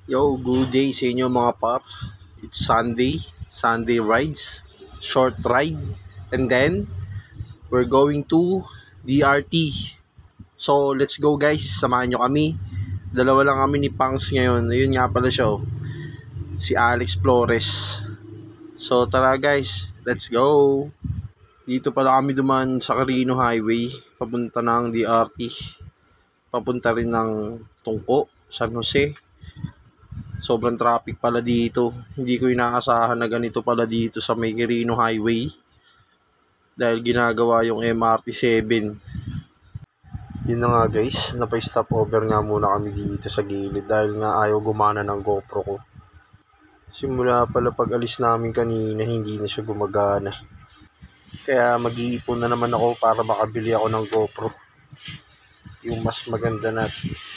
Yo, good day sa inyo mga par. It's Sunday rides, short ride, and then we're going to DRT. So, let's go guys, samahan nyo kami. Dalawa lang kami ni Pangs ngayon. Ayun nga pala siya, si Alex Flores. So, tara guys, let's go. Dito pala kami duman sa Carino Highway, papunta ng DRT. Papunta rin ng Tungko, San Jose. Sobrang traffic pala dito. Hindi ko inaasahan na ganito pala dito sa may Quirino Highway. Dahil ginagawa yung MRT 7. Yun na nga guys, napay-stop over nga muna kami dito sa gilid dahil nga ayaw gumana ng GoPro ko. Simula pala pag alis namin kanina, hindi na siya gumagana. Kaya mag-iipon na naman ako para makabili ako ng GoPro. Yung mas maganda na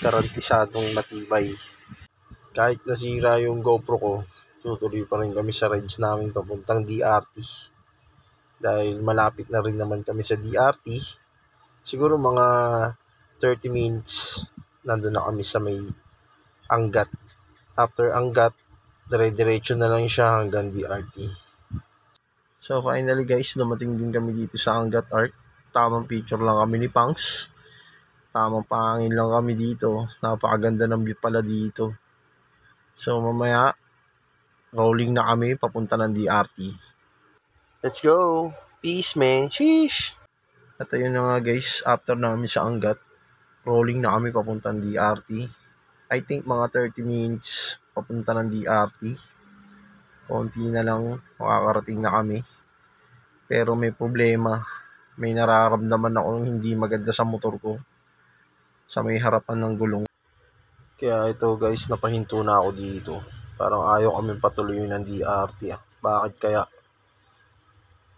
garantisadong matibay. Kahit nasira yung GoPro ko, tutuloy pa rin kami sa rides namin papuntang DRT. Dahil malapit na rin naman kami sa DRT. Siguro mga 30 minutes nandun na kami sa may Angat. After Angat, dire-diretso na lang siya hanggang DRT. So finally guys, dumating din kami dito sa Angat Arc. Tamang picture lang kami ni Pangs. Tamang pangin lang kami dito. Napakaganda ng view pala dito. So mamaya, rolling na kami papunta ng DRT. Let's go! Peace man! Sheesh! At ayun na nga guys, after namin sa Angat, rolling na kami papunta ng DRT. I think mga 30 minutes papunta ng DRT. Konti na lang, makakarating na kami. Pero may problema. May nararamdaman akong hindi maganda sa motor ko. Sa may harapan ng gulong. Kaya ito guys, napahinto na ako dito. Parang ayaw kami patuloy ng DRT. Bakit kaya?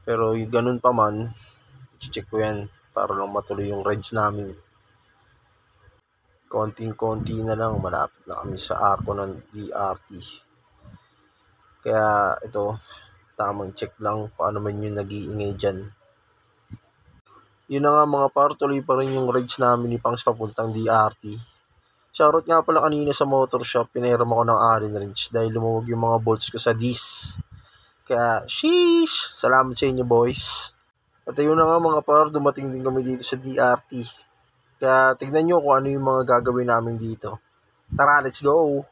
Pero yung ganun pa man, i-check ko yan para lang matuloy yung rides namin. Konting-konti na lang, malapit na kami sa arko ng DRT. Kaya ito, tamang check lang kung ano man yung nag-iingay dyan. Yun na nga mga par, tuloy pa rin yung rides namin ni Pangs papuntang DRT. Shoutout nga pala kanina sa motor shop, pinairam ako ng Allen wrench dahil lumuwag yung mga bolts ko sa disc. Kaya, sheesh! Salamat sa inyo boys. At ayun na nga mga par, dumating din kami dito sa DRT. Kaya tignan nyo kung ano yung mga gagawin namin dito. Tara, let's go!